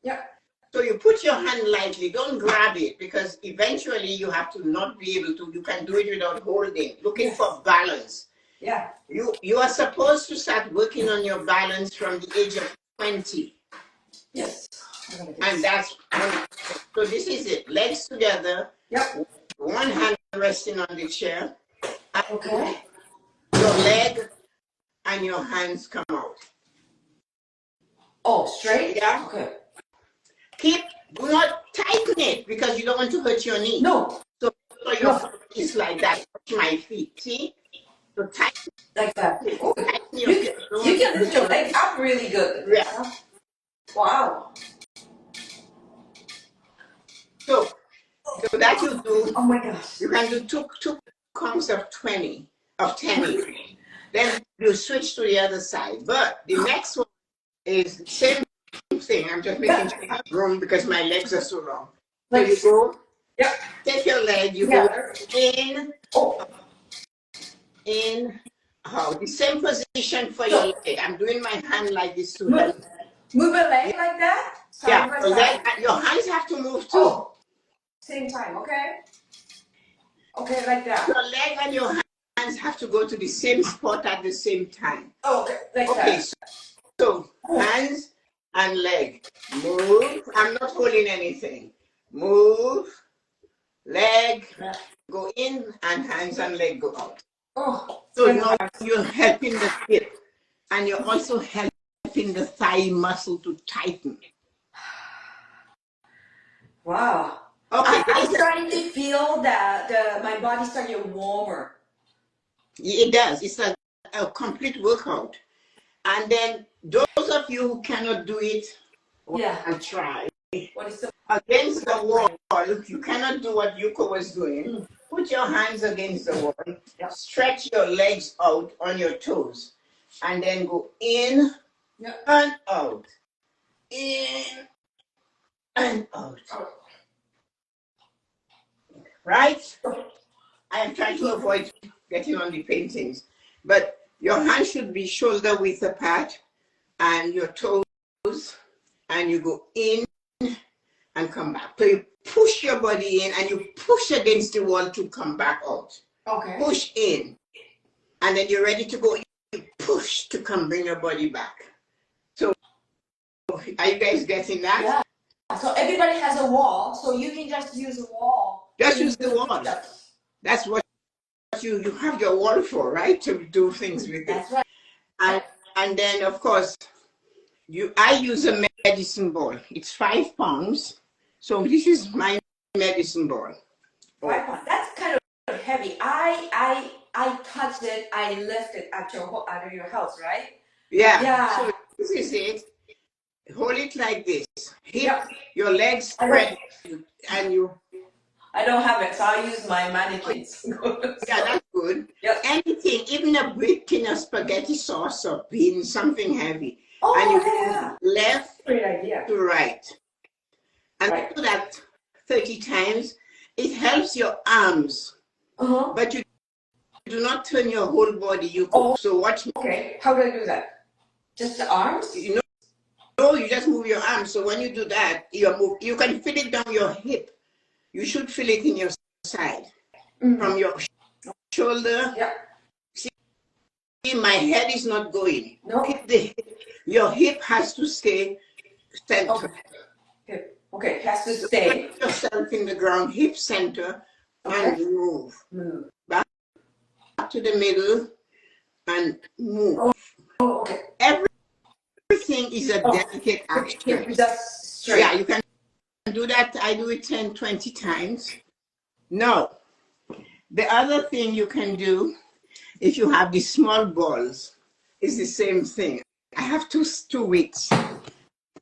Yeah. So you put your hand lightly, don't grab it, because eventually you have to not be able to, you can do it without holding, looking for balance. Yeah. You are supposed to start working on your balance from the age of 20. Yes. And that's so this is it. Legs together. Yep. One hand resting on the chair. Okay. Your leg and your hands come out. Oh, straight? Yeah. Okay. Do not tighten it because you don't want to hurt your knee. No. So your foot is like that. Touch my feet. See? So tighten like that. it. Tighten your feet. You can lift your leg up really good. Yeah. Wow. So that you do. Oh my gosh. You can do two counts of 10. Then you switch to the other side. But the next one is same thing. I'm just making sure I have room because my legs are so long. So you go. Yep. Take your leg. You go in. In. Out. The same position for your leg. I'm doing my hand like this to help. Move a leg like that? Yeah. Your hands have to move too. Oh. Same time. Okay. Okay, like that. Your leg and your hands have to go to the same spot at the same time. Oh, okay. Like that. So hands and leg. Move. I'm not holding anything. Move. Leg. Go in and hands and leg go out. Oh. So now you're helping the hip and you're also helping the thigh muscle to tighten. Wow. Okay. I'm starting to feel that my body starting to get warmer. It does. It's a complete workout. And then those of you who cannot do it, and try. Against the wall, you cannot do what Yuko was doing. Put your hands against the wall. Stretch your legs out on your toes. And then go in and out. In and out. right? I am trying to avoid getting on the paintings, but your hand should be shoulder width apart and your toes, and you go in and come back. So you push your body in and you push against the wall to come back out. Okay. Push in. And then you're ready to go. You push to come bring your body back. So are you guys getting that? Yeah. So everybody has a wall, so you can just use a wall. Just use the walls. That's what you have your wall for, right? To do things with it. That's right. And then of course I use a medicine ball. It's 5 pounds. So this is my medicine ball. 5 pounds. That's kind of heavy. I touched it. I lifted at your house, right? Yeah. So this is it. Hold it like this. Your legs spread, and you. I don't have it, so I'll use my mannequins. Yeah, that's good. Yep. Anything, even a brick tin of spaghetti sauce or beans, something heavy. Oh, and you yeah. go left Great idea. to right. And do that 30 times. It helps your arms. But you do not turn your whole body. So watch me. Okay. How do I do that? Just the arms? No, you just move your arms. So when you do that, you can feel it down your hip. You should feel it in your side. From your shoulder. Yeah. See, my head is not going. No. Your hip has to stay center. Okay, it has to stay. Put yourself in the ground, hip center, and move. Back to the middle and move. Okay. Everything is a delicate action. Just straight. Yeah, you can do that. I do it 10, 20 times. No. The other thing you can do, if you have the small balls, is the same thing. I have two widths.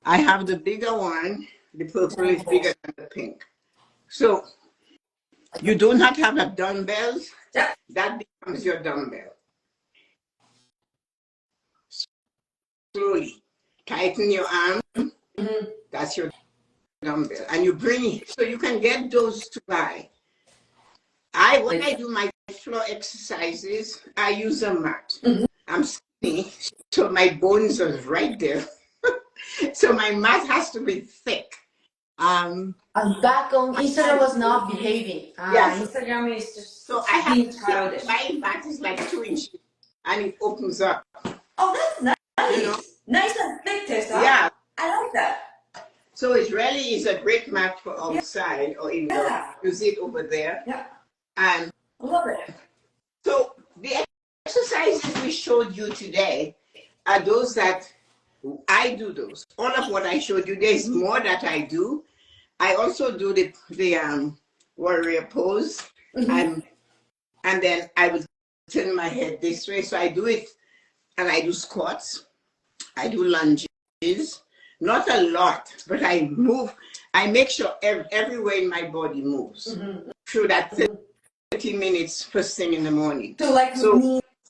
I have the bigger one. The purple is bigger than the pink. So you do not have a dumbbells. That becomes your dumbbell. Slowly tighten your arm. That's your dumbbell. And you bring it. So you can get those to buy. When I do my floor exercises, I use a mat. I'm skinny, so my bones are right there. So my mat has to be thick. Back on Instagram was not behaving. Yes. Instagram is just so I have being childish. My mat is like 2 inches and it opens up. Oh, that's nice. Nice and thick, Tessa. Yeah. I like that. So it really is a great mat for outside or indoor. Yeah. Use it over there. Yeah. And I love it. so the exercises we showed you today are those that I do those. All of what I showed you, there's more that I do. I also do the warrior pose, and then I will turn my head this way. So I do it, and I do squats. I do lunges. Not a lot, but I move. I make sure everywhere in my body moves through that 30 minutes first thing in the morning. So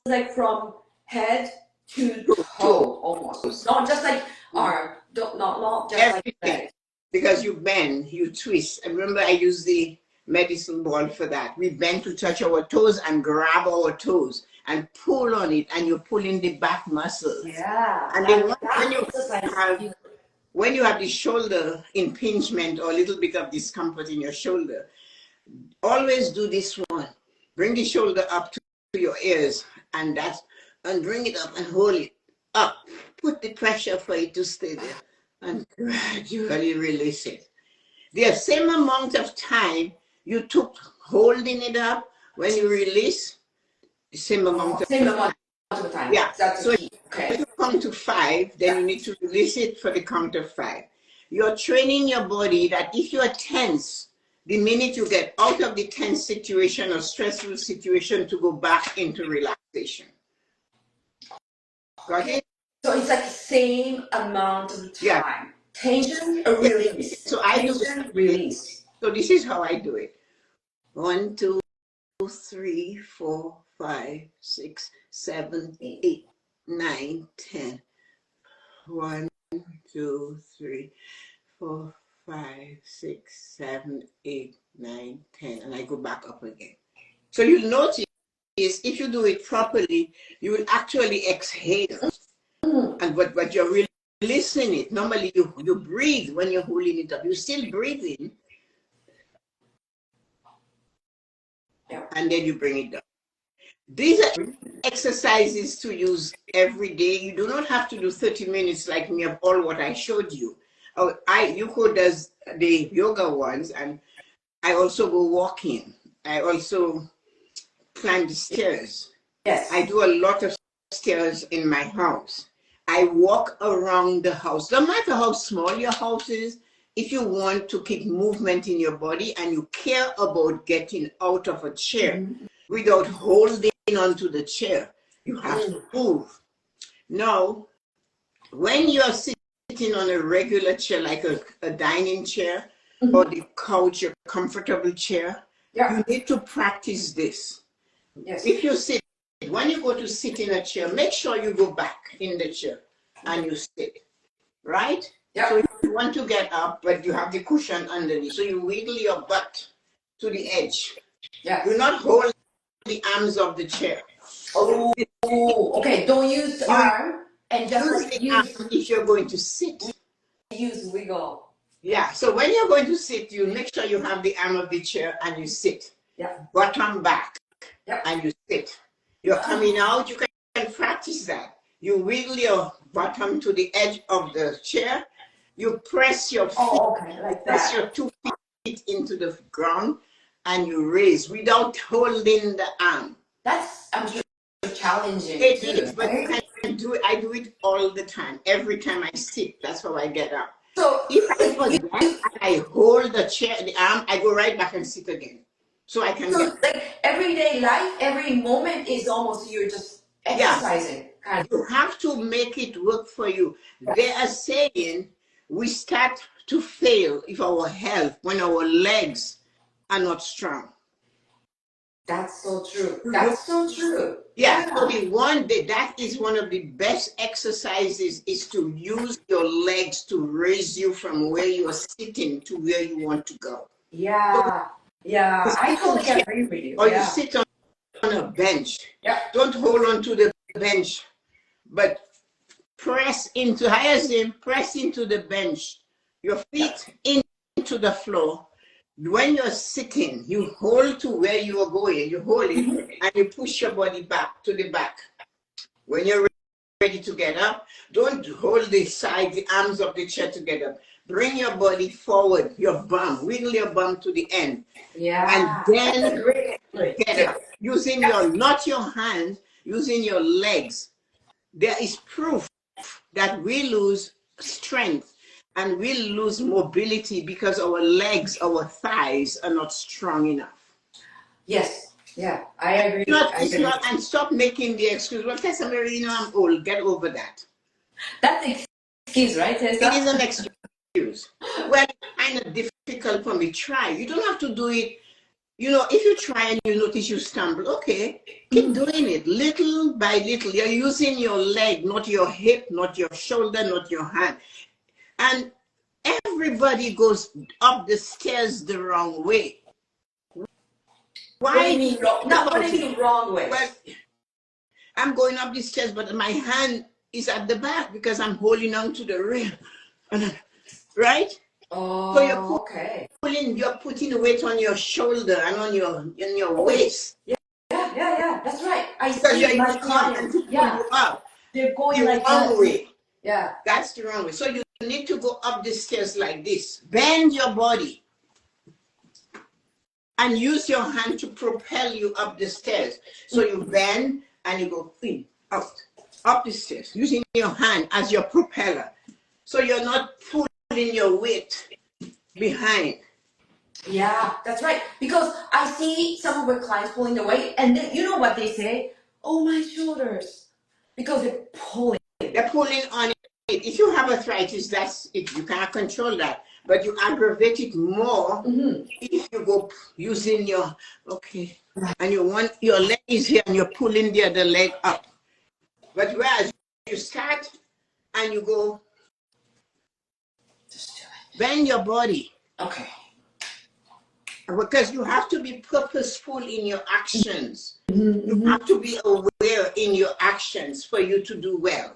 like from head to toe almost. Not just like arm. Not just everything. like that. Because you bend, you twist. And remember, I use the medicine ball for that. We bend to touch our toes and grab our toes and pull on it, and you pull in the back muscles. Yeah. And then when you have the shoulder impingement or a little bit of discomfort in your shoulder, always do this one. Bring the shoulder up to your ears, and bring it up and hold it up. Put the pressure for it to stay there, and gradually release it. The same amount of time you took holding it up, when you release, the same amount of time. Yeah. So if you come to 5, then you need to release it for the count of 5. You're training your body that if you are tense, the minute you get out of the tense situation or stressful situation, to go back into relaxation. Got it? So it's like the same amount of time. Yeah. Tension, a release. So I do release. So this is how I do it. 1, 2, 3, 4, 5, 6, 7, 8, 9, 10. 1, 2, 3, 4, 5, 6, 7, 8, 9, 10, and I go back up again. So you'll notice if you do it properly, you will actually exhale. And but you're really releasing it. Normally you breathe when you're holding it up. You're still breathing. And then you bring it down. These are exercises to use every day. You do not have to do 30 minutes like me of all what I showed you. Yuko does the yoga ones, and I also go walking. I also climb the stairs. Yes. I do a lot of stairs in my house. I walk around the house. No matter how small your house is, if you want to keep movement in your body and you care about getting out of a chair without holding onto the chair, you have to move. Now, when you're sitting on a regular chair, like a dining chair or the couch, your comfortable chair, you need to practice this. Yes. If you sit, when you go to sit in a chair, make sure you go back in the chair and you sit, right? Yeah. So you want to get up, but you have the cushion underneath. So you wiggle your butt to the edge. Yeah. Do not hold the arms of the chair. Oh, okay. Don't use the arm and just Use like the arm if you're going to sit. use wiggle. Yeah, so when you're going to sit, you make sure you have the arm of the chair and you sit. Yeah. Bottom back. Yeah. And you sit. You're coming out, you can practice that. You wiggle your bottom to the edge of the chair. You press your feet, like press that. your 2 feet into the ground, and you raise without holding the arm. That's, I'm sure, challenging. It too, is, but you can do it. I do it all the time. Every time I sit, that's how I get up. So if I forget, I hold the chair, the arm, I go right back and sit again. So I can get. Like everyday life, every moment is almost you're just exercising. Yeah. You have to make it work for you. They are saying we start to fail if our health, when our legs are not strong. That's so true. That's so true. Yeah. So that is one of the best exercises is to use your legs to raise you from where you are sitting to where you want to go. Yeah. Yeah. I totally agree with you. Or you sit on a bench. Yeah. Don't hold on to the bench, but press into the bench. Your feet into the floor. When you're sitting, you hold to where you are going. You hold it and you push your body back to the back. When you're ready to get up, don't hold the arms of the chair together. Bring your body forward, your bum, wiggle your bum to the end. Yeah. And then get up. Using not your hands, using your legs. There is proof that we lose strength and we lose mobility because our legs, our thighs are not strong enough. Yes. Yeah, I agree. And stop making the excuse, well, Tessa-Marie, I'm old. Get over that. That's an excuse, right, Tessa? It is an excuse. Well, it's kind of difficult for me. Try. You don't have to do it. If you try and you notice you stumble, okay, keep doing it little by little. You're using your leg, not your hip, not your shoulder, not your hand. And everybody goes up the stairs the wrong way. Why? What do you mean wrong? Not what do you mean wrong way? Well, I'm going up the stairs, but my hand is at the back because I'm holding on to the rail. Right? Oh, so you're putting weight on your shoulder and on your waist. Yeah, that's right. I see my clients. You up. They're going the like wrong that. way. Yeah. That's the wrong way. So you need to go up the stairs like this. Bend your body. And use your hand to propel you up the stairs. So you bend and you go in, out, up the stairs, using your hand as your propeller. So you're not pulling your weight behind. Yeah, that's right. Because I see some of our clients pulling the weight, and then, you know what they say? Oh, my shoulders. Because they're pulling. They're pulling on it. If you have arthritis, that's it. You cannot control that. But you aggravate it more if you go using and you want your leg is here and you're pulling the other leg up. But whereas you start and you go, bend your body. Okay. Because you have to be purposeful in your actions. Mm-hmm. You have to be aware in your actions for you to do well,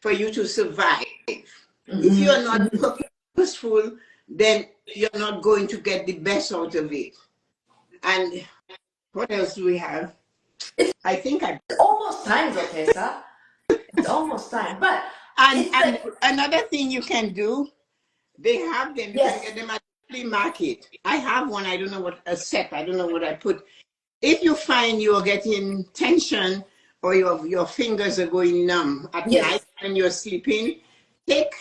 for you to survive. If you're not purposeful, then you're not going to get the best out of it. And what else do we have? I think I. It's almost time, though, Tessa. It's almost time. But And it's like, another thing you can do, they have them. You can yes. get them at the flea market. I have one. I don't know what a set. I don't know what I put. If you find you're getting tension or your fingers are going numb at night Yes. when you're sleeping, take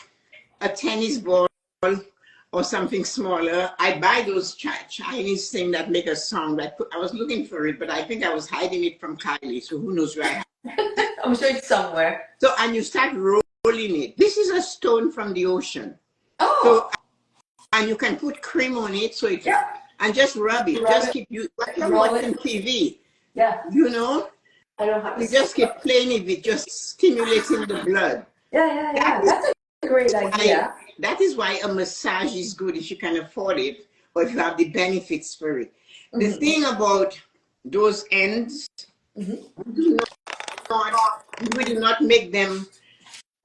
a tennis ball or something smaller. I buy those Chinese things that make a sound. I was looking for it, but I think I was hiding it from Kylie, so who knows where I have it. I'm sure it's somewhere. So, and you start rolling it. This is a stone from the ocean. Oh. So, and you can put cream on it, so it, yeah. and just rub it. Just keep you like you're watching TV. Yeah. You know, I don't have. you just keep playing it with just stimulating the blood. Yeah. That's a great idea. That is why a massage is good if you can afford it or if you have the benefits for it. The thing about those ends, we do not make them.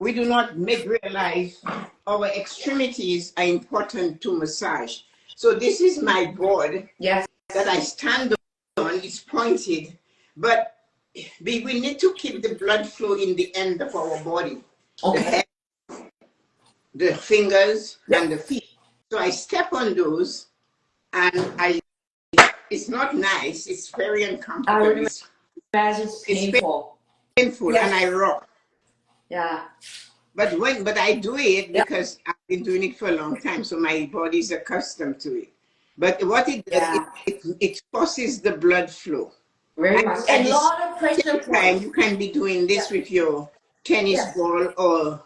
We do not realize our extremities are important to massage. So this is my board Yes. that I stand on. It's pointed, but we need to keep the blood flow in the end of our body. Okay. The head, the fingers, and the feet. So I step on those, and it's not nice. It's very uncomfortable. I would imagine it's painful. It's painful, yes. And I rock. Yeah. But I do it because I've been doing it for a long time, so my body's accustomed to it. But what it does, it forces the blood flow. Very much. And a lot of pressure points. You can be doing this with your tennis ball or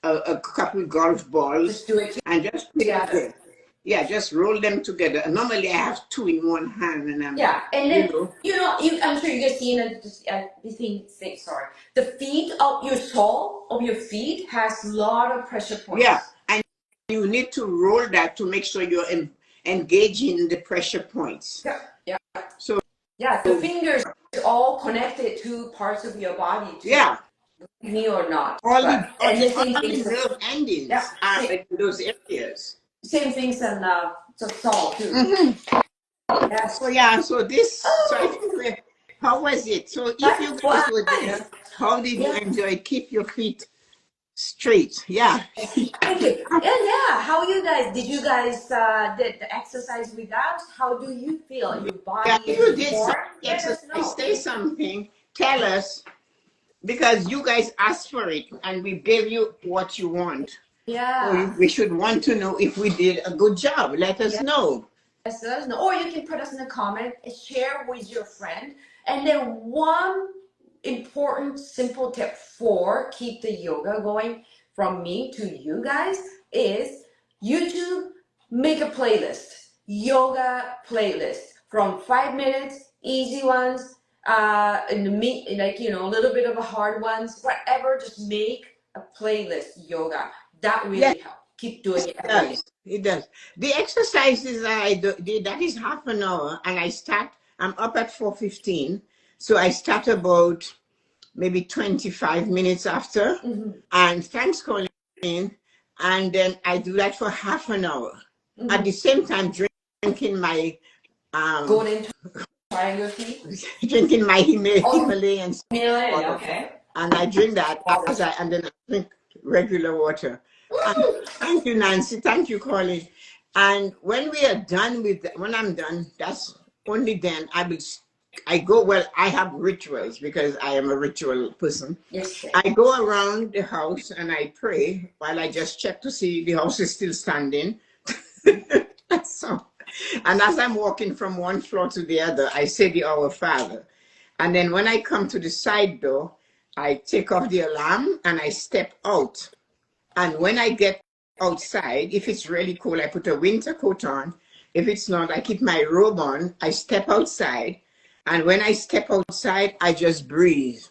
a couple golf balls. Just do it and just put it there. Yeah, just roll them together. Normally I have two in one hand, and I'm and then I'm sure you guys seen sorry. The feet of your sole of your feet has a lot of pressure points. Yeah, and you need to roll that to make sure you're engaging the pressure points. Yeah. So the fingers are all connected to parts of your body too. Yeah. Me or not. All the nerve endings are in those areas. Same things and salt too. Yes. So I think how was it? So if you guys were there, how did you enjoy it? Keep your feet straight. Yeah. Thank you. Yeah. How you guys? Did you guys did the exercise with us? How do you feel? Your body? Yeah, if you did some exercise, say something. Tell us, because you guys asked for it and we gave you what you want. Yeah. So we should want to know if we did a good job. Let us know. Let us know. Or you can put us in the comment and share with your friend. And then one important simple tip for keep the yoga going from me to you guys is YouTube, make a playlist. Yoga playlist from 5 minutes, easy ones, in the a little bit of a hard ones, whatever, just make a playlist yoga. That really helps. Keep doing it. It does. The exercises I did, that is half an hour, and I'm up at 4:15, so I start about maybe 25 minutes after, and thanks Colleen, and then I do that for half an hour. At the same time, drinking my golden triangle tea, drinking my Himalayan water. Okay. And I drink that and then I drink regular water. Thank you, Nancy. Thank you, Colleen. And when we are done when I'm done, that's only then I go, well, I have rituals because I am a ritual person. Yes. I go around the house and I pray while I just check to see the house is still standing. So, and as I'm walking from one floor to the other, I say the Our Father. And then when I come to the side door, I take off the alarm and I step out. And when I get outside, if it's really cold, I put a winter coat on. If it's not, I keep my robe on. I step outside. And when I step outside, I just breathe.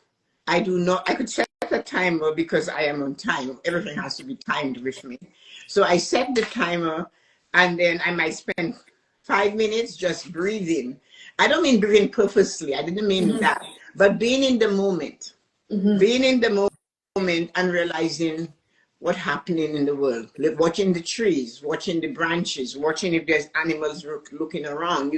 I could set set a timer because I am on time. Everything has to be timed with me. So I set the timer, and then I might spend 5 minutes just breathing. I don't mean breathing purposely. I didn't mean that. But being in the moment, being in the moment and realizing what's happening in the world, like watching the trees, watching the branches, watching if there's animals looking around.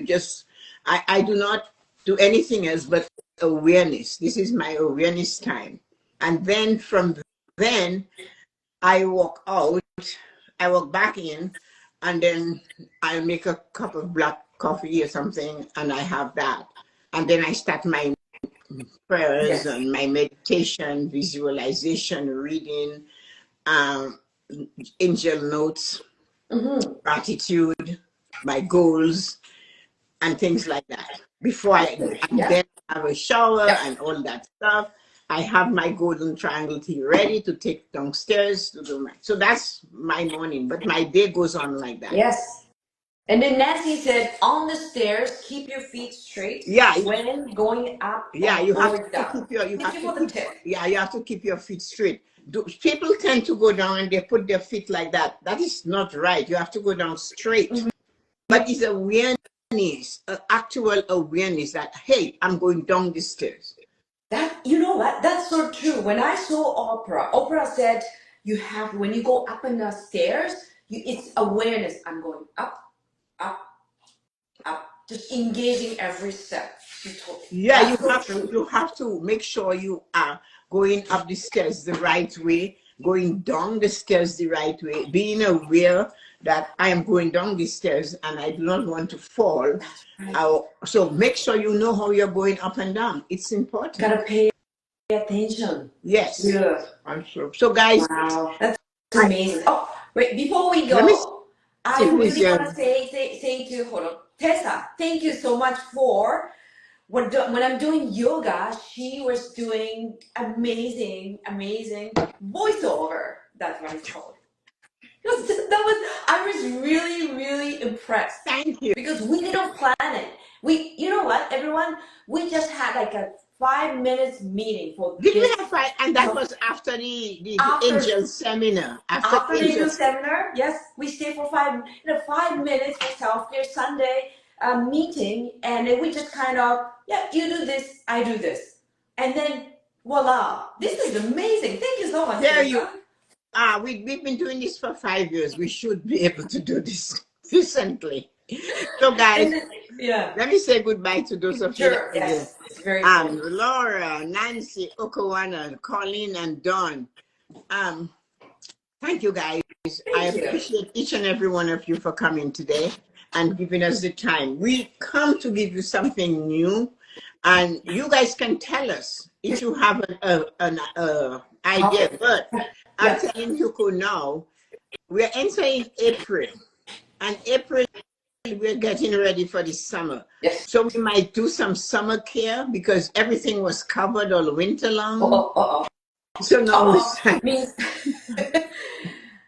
I do not do anything else but awareness. This is my awareness time. And then from then, I walk out, I walk back in, and then I make a cup of black coffee or something, and I have that. And then I start my prayers and my meditation, visualization, reading, um, angel notes, gratitude, my goals, and things like that. Before and then have a shower and all that stuff. I have my golden triangle tea ready to take downstairs to do my. So that's my morning, but my day goes on like that. Yes. And then Nancy said, on the stairs, keep your feet straight. Yeah. When going up. Yeah, or you have going to down. keep your. You Thank have you to for the keep. tip. Yeah, you have to keep your feet straight. People tend to go down and they put their feet like that. That is not right. You have to go down straight. But it's awareness, actual awareness that, hey, I'm going down the stairs. That, you know what? That's so true. When I saw Oprah said you have, when you go up in the stairs, it's awareness. I'm going up, up, up, just engaging every step. Yeah, That's so true. you have to make sure you are going up the stairs the right way, going down the stairs the right way, being aware that I am going down the stairs and I do not want to fall. Right. So make sure you know how you're going up and down. It's important. Gotta pay attention. Yes. Yeah. I'm sure. So guys, wow, that's amazing. Oh, wait, before we let me go, see I who is really want to say to hold on, Tessa, thank you so much for when I'm doing yoga, she was doing amazing voiceover. That's what it's called. I was really impressed. Thank you. Because we didn't plan it. You know what, everyone? We just had like a 5 minutes meeting for Did we this. have five? And that was after the After angel seminar. After after the the angel youth seminar, yes, we stay for 5 minutes for self-care Sunday meeting, and then we just kind of, yeah, you do this, I do this, and then voila, this is amazing. Thank you so much. There you are. We've been doing this for 5 years. We should be able to do this decently. So guys, yeah, let me say goodbye to those of you that sure, are there. yes, it's very important. Laura, Nancy, Okawana, Colleen, and Dawn. Thank you guys. I appreciate each and every one of you for coming today and giving us the time. We come to give you something new, and you guys can tell us if you have an idea. But I'm telling you now, we're entering April, and April we're getting ready for the summer. Yes. So we might do some summer care because everything was covered all winter long. So now it's time.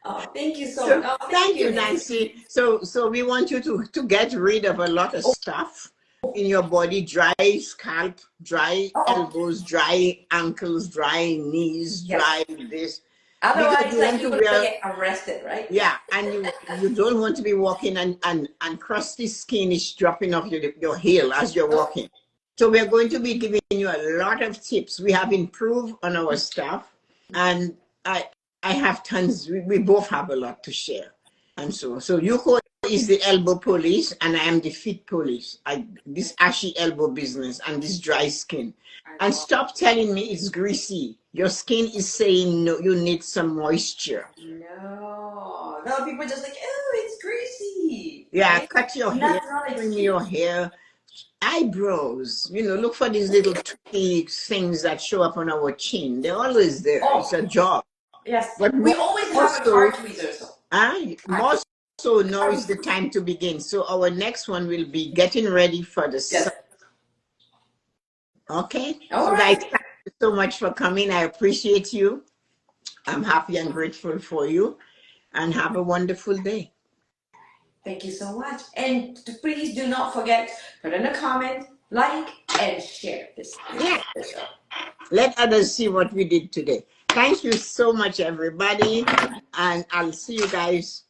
Oh, thank you so much. Oh, thank you, Nancy. So we want you to get rid of a lot of stuff in your body: dry scalp, dry elbows, dry ankles, dry knees, dry this. Otherwise, like you're gonna get arrested, right? Yeah, and you don't want to be walking and crusty skin is dropping off your heel as you're walking. So we're going to be giving you a lot of tips. We have improved on our stuff, and I have tons. We both have a lot to share, and so Yuko is the elbow police, and I am the feet police. This ashy elbow business and this dry skin. And stop telling me it's greasy. Your skin is saying no. You need some moisture. No, people just like, oh, it's greasy. Yeah, right? cut your hair, trim your hair, eyebrows. Look for these little tricky things that show up on our chin. They're always there. It's a job. Yes, but we always have a car tweezer. More so now is the time to begin. So our next one will be getting ready for the summer. Okay? So guys, thank you so much for coming. I appreciate you. I'm happy and grateful for you. And have a wonderful day. Thank you so much. And please do not forget, put in a comment, like, and share this. Yeah. Let others see what we did today. Thank you so much, everybody. And I'll see you guys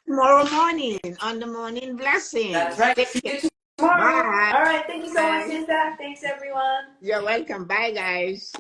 tomorrow morning on the Morning Blessing. That's right. Take See care. you tomorrow. Bye. All right. Thank you so much, Bye. Tessa. Thanks, everyone. You're welcome. Bye, guys.